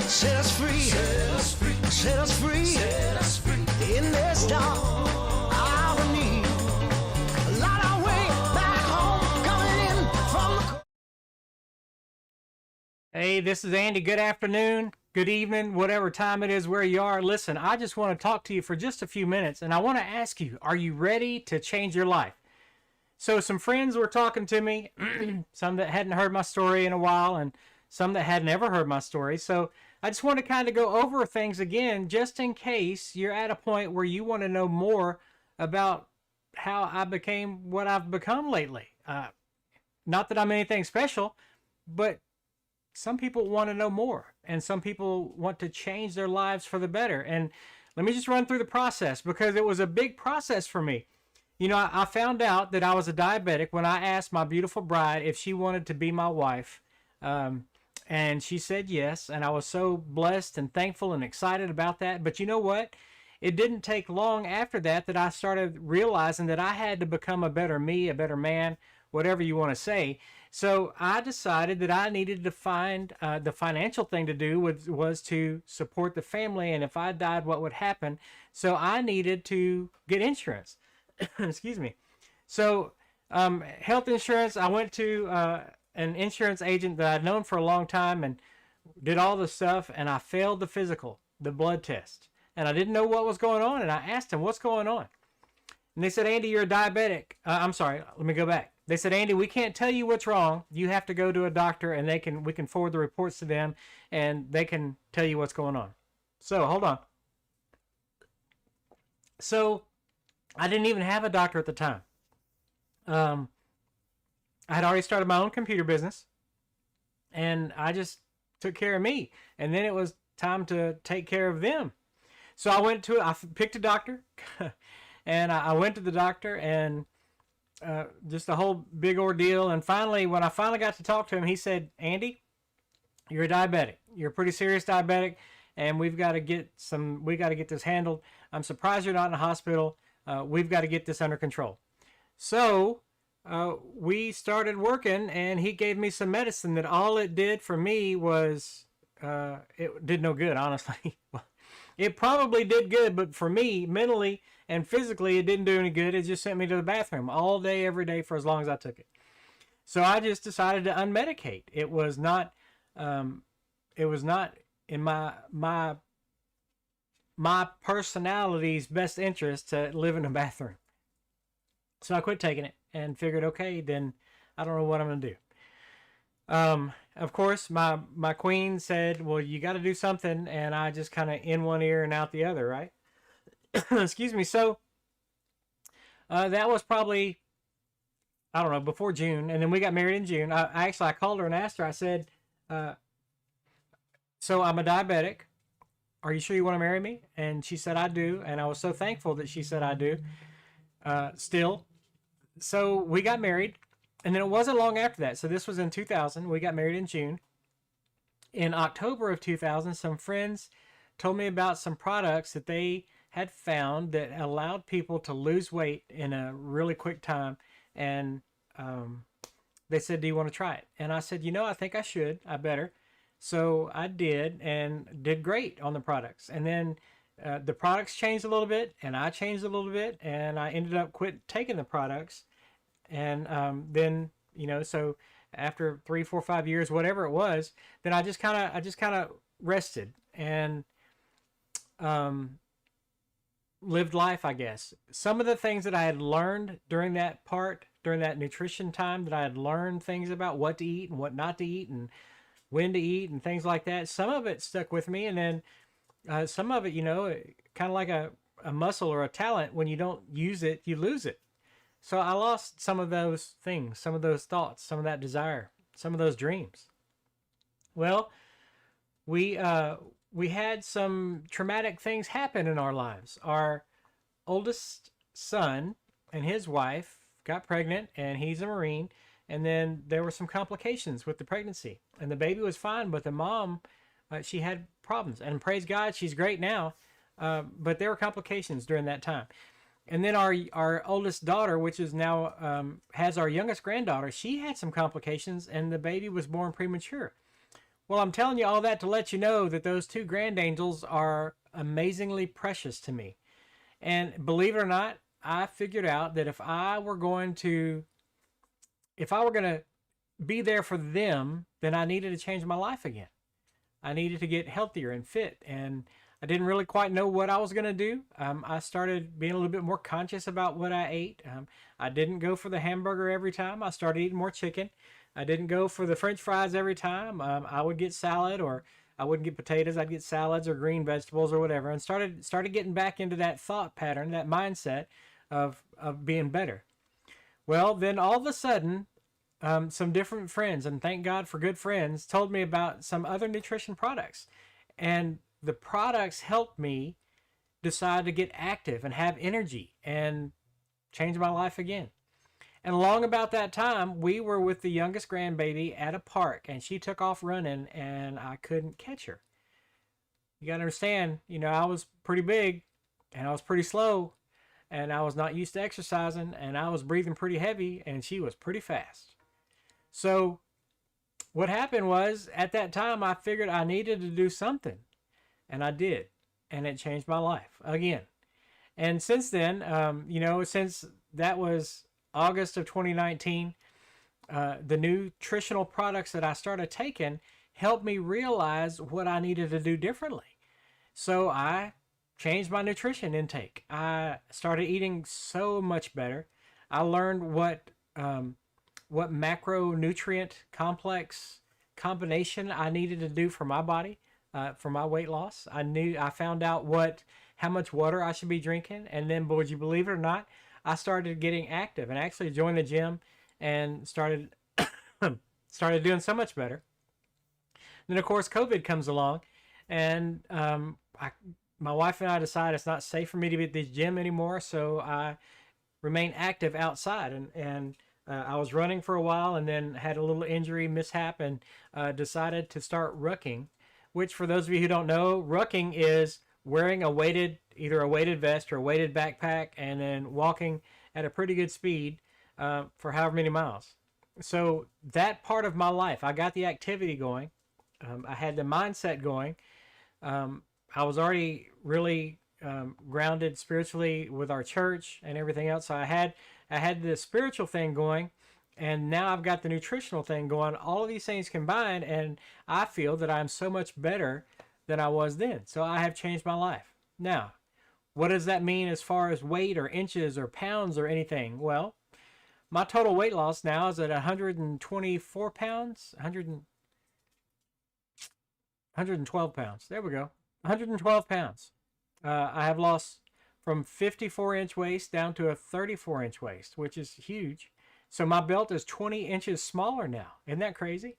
Set us free. Set us free. Set us free. Set us free. In this dark hour of need. Light our way back home, coming in from the... Hey, this is Andy. Good afternoon, good evening, whatever time it is where you are. Listen, I just want to talk to you for just a few minutes, and I want to ask you, are you ready to change your life? So some friends were talking to me, some that hadn't heard my story in a while, and some that had never heard my story. So I just want to kind of go over things again, just in case you're at a point where you want to know more about how I became what I've become lately. Not that I'm anything special, but some people want to know more, and some people want to change their lives for the better. And let me just run through the process, because it was a big process for me. You know, I found out that I was a diabetic when I asked my beautiful bride if she wanted to be my wife. And she said yes, and I was so blessed and thankful and excited about that. But you know what? It didn't take long after that I started realizing that I had to become a better me, a better man, whatever you want to say. So I decided that I needed to find the financial thing to do was to support the family, and if I died, what would happen? So I needed to get insurance. Excuse me. So health insurance, I went to an insurance agent that I'd known for a long time and did all the stuff, and I failed the physical, the blood test. And I didn't know what was going on, and I asked him, what's going on? And they said, Andy, you're a diabetic. I'm sorry, let me go back. They said, Andy, we can't tell you what's wrong. You have to go to a doctor, and we can forward the reports to them, and they can tell you what's going on. So, hold on. So, I didn't even have a doctor at the time. I had already started my own computer business, and I just took care of me. And then it was time to take care of them. So I picked a doctor, and I went to the doctor, and just a whole big ordeal. And finally, when I finally got to talk to him, he said, Andy, you're a diabetic. You're a pretty serious diabetic, and we've got to get this handled. I'm surprised you're not in a hospital. We've got to get this under control. So we started working, and he gave me some medicine that all it did for me was, it did no good, honestly. It probably did good, but for me, mentally and physically, it didn't do any good. It just sent me to the bathroom all day, every day for as long as I took it. So I just decided to unmedicate. It was not in my personality's best interest to live in a bathroom. So I quit taking it and figured, okay, then I don't know what I'm going to do. Of course, my queen said, well, you got to do something. And I just kind of in one ear and out the other, right? Excuse me. So that was probably, I don't know, before June. And then we got married in June. I called her and asked her, I said, so I'm a diabetic. Are you sure you want to marry me? And she said, I do. And I was so thankful that she said I do. Still. So we got married. And then it wasn't long after that. So this was in 2000. We got married in June. In October of 2000, some friends told me about some products that they had found that allowed people to lose weight in a really quick time. And they said, do you want to try it? And I said, I think I should. I better. So I did, and did great on the products. And then the products changed a little bit, and I changed a little bit, and I ended up quit taking the products. And then, so after 3, 4, 5 years, whatever it was, then I just kind of rested and lived life, I guess. Some of the things that I had learned during that nutrition time, that I had learned things about what to eat and what not to eat and when to eat and things like that. Some of it stuck with me, and then some of it, kind of like a muscle or a talent. When you don't use it, you lose it. So I lost some of those things, some of those thoughts, some of that desire, some of those dreams. Well, we had some traumatic things happen in our lives. Our oldest son and his wife got pregnant, and he's a Marine. And then there were some complications with the pregnancy, and the baby was fine, but the mom, she had problems, and praise God, she's great now. But there were complications during that time. And then our oldest daughter, which is now, has our youngest granddaughter, she had some complications, and the baby was born premature. Well, I'm telling you all that to let you know that those two grand angels are amazingly precious to me. And believe it or not, I figured out that if I were going to be there for them, then I needed to change my life again. I needed to get healthier and fit. And I didn't really quite know what I was going to do. I started being a little bit more conscious about what I ate. I didn't go for the hamburger every time. I started eating more chicken. I didn't go for the French fries every time. I would get salad, or I wouldn't get potatoes. I'd get salads or green vegetables or whatever, and started getting back into that thought pattern, that mindset of being better. Well, then all of a sudden, some different friends, and thank God for good friends, told me about some other nutrition products. And the products helped me decide to get active and have energy and change my life again. And along about that time, we were with the youngest grandbaby at a park, and she took off running, and I couldn't catch her. You got to understand, I was pretty big, and I was pretty slow, and I was not used to exercising, and I was breathing pretty heavy, and she was pretty fast. So what happened was, at that time, I figured I needed to do something, and I did, and it changed my life again. And since then, since that was August of 2019, the nutritional products that I started taking helped me realize what I needed to do differently. So I changed my nutrition intake. I started eating so much better. I learned what macronutrient complex combination I needed to do for my body, for my weight loss. I found out how much water I should be drinking, and then, would you believe it or not, I started getting active and actually joined the gym and started started doing so much better. Then of course COVID comes along, and my wife and I decided it's not safe for me to be at the gym anymore, so I remain active outside, and I was running for a while, and then had a little injury mishap, and decided to start rucking, which, for those of you who don't know, rucking is wearing either a weighted vest or a weighted backpack, and then walking at a pretty good speed for however many miles. So that part of my life, I got the activity going. I had the mindset going. I was already really grounded spiritually with our church and everything else. So I had the spiritual thing going, and now I've got the nutritional thing going. All of these things combined, and I feel that I'm so much better than I was then. So I have changed my life. Now, what does that mean as far as weight or inches or pounds or anything? Well, my total weight loss now is at 124 pounds, 112 pounds. There we go. 112 pounds. I have lost from 54-inch waist down to a 34-inch waist, which is huge. So my belt is 20 inches smaller now. Isn't that crazy?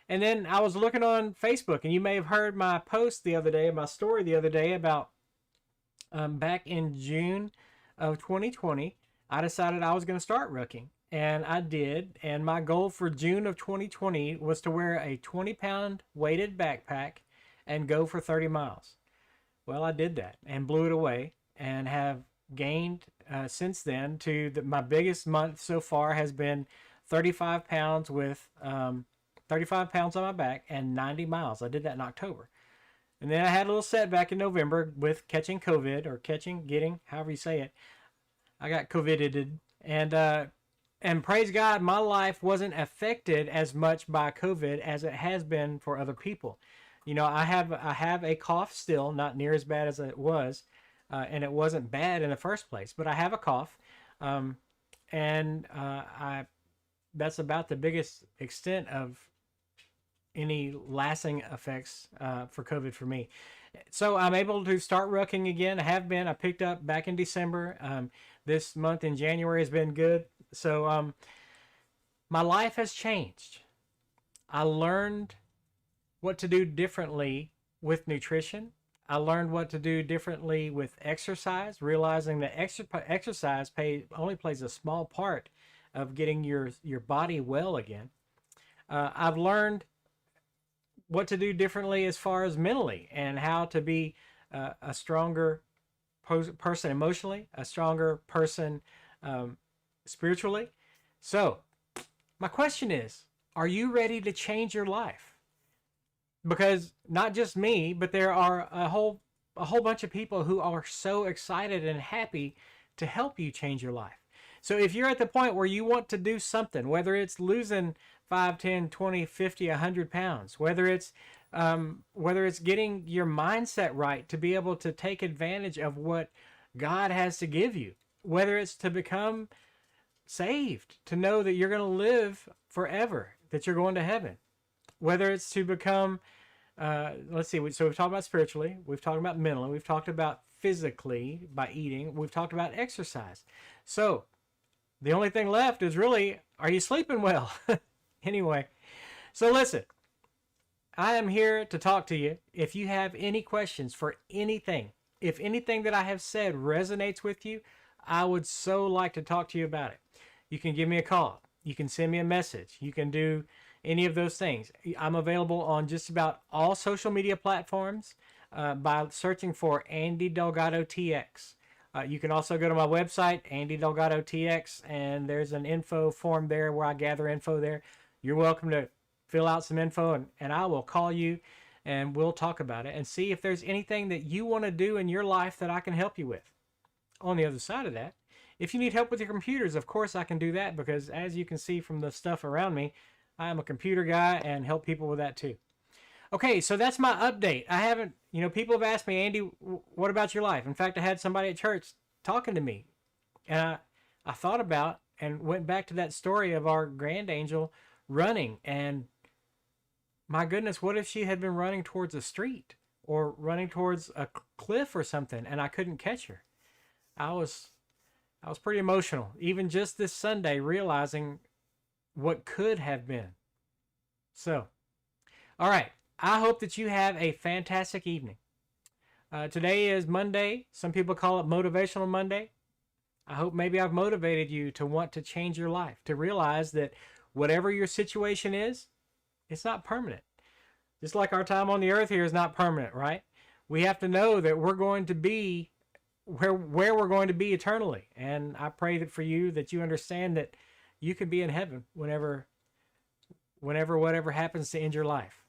And then I was looking on Facebook, and you may have heard my post the other day, my story the other day about back in June of 2020, I decided I was going to start rucking. And I did. And my goal for June of 2020 was to wear a 20-pound weighted backpack and go for 30 miles. Well, I did that and blew it away, and have gained since then my biggest month so far has been 35 pounds with 35 pounds on my back and 90 miles. I did that in October. And then I had a little setback in November with catching COVID, or getting, however you say it. I got COVIDed, and praise God, my life wasn't affected as much by COVID as it has been for other people. I have a cough still, not near as bad as it was, and it wasn't bad in the first place, but I have a cough, and that's about the biggest extent of any lasting effects for COVID for me. So I'm able to start rucking again. I picked up back in December. This month in January has been good. So my life has changed. I learned what to do differently with nutrition. I learned what to do differently with exercise, realizing that exercise only plays a small part of getting your body well again. I've learned what to do differently as far as mentally, and how to be a stronger person emotionally, a stronger person spiritually. So my question is, are you ready to change your life? because not just me, but there are a whole bunch of people who are so excited and happy to help you change your life. So if you're at the point where you want to do something, whether it's losing 5, 10, 20, 50, 100 pounds, whether it's getting your mindset right to be able to take advantage of what God has to give you, whether it's to become saved, to know that you're going to live forever, that you're going to heaven, whether it's to become, let's see, so we've talked about spiritually, we've talked about mentally, we've talked about physically by eating, we've talked about exercise. So the only thing left is really, are you sleeping well? Anyway, so listen, I am here to talk to you. If you have any questions for anything, if anything that I have said resonates with you, I would so like to talk to you about it. You can give me a call. You can send me a message. You can do any of those things. I'm available on just about all social media platforms by searching for Andy Delgado TX. You can also go to my website, Andy Delgado TX, and there's an info form there where I gather info there. You're welcome to fill out some info, and I will call you and we'll talk about it and see if there's anything that you want to do in your life that I can help you with. On the other side of that, if you need help with your computers, of course I can do that, because as you can see from the stuff around me, I am a computer guy and help people with that too. Okay, so that's my update. I haven't, people have asked me, Andy, what about your life? In fact, I had somebody at church talking to me, and I thought about and went back to that story of our grand angel running, and my goodness, what if she had been running towards a street or running towards a cliff or something and I couldn't catch her? I was pretty emotional, even just this Sunday, realizing what could have been. So, all right. I hope that you have a fantastic evening. Today is Monday. Some people call it Motivational Monday. I hope maybe I've motivated you to want to change your life, to realize that whatever your situation is, it's not permanent. Just like our time on the earth here is not permanent, right? We have to know that we're going to be where we're going to be eternally. And I pray that for you, that you understand that you can be in heaven whenever whatever happens to end your life.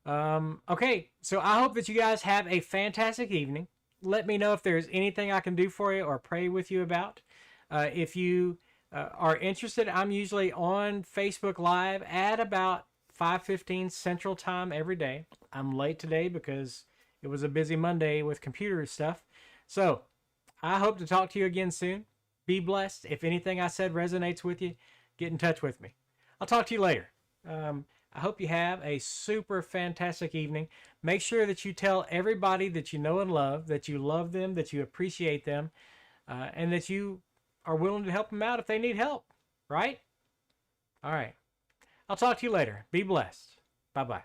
Okay, so I hope that you guys have a fantastic evening. Let me know if there's anything I can do for you or pray with you about. If you are interested, I'm usually on Facebook Live at about 5:15 Central Time every day. I'm late today because it was a busy Monday with computer stuff. So I hope to talk to you again soon. Be blessed. If anything I said resonates with you, get in touch with me. I'll talk to you later. I hope you have a super fantastic evening. Make sure that you tell everybody that you know and love, that you love them, that you appreciate them, and that you are willing to help them out if they need help, right? All right. I'll talk to you later. Be blessed. Bye-bye.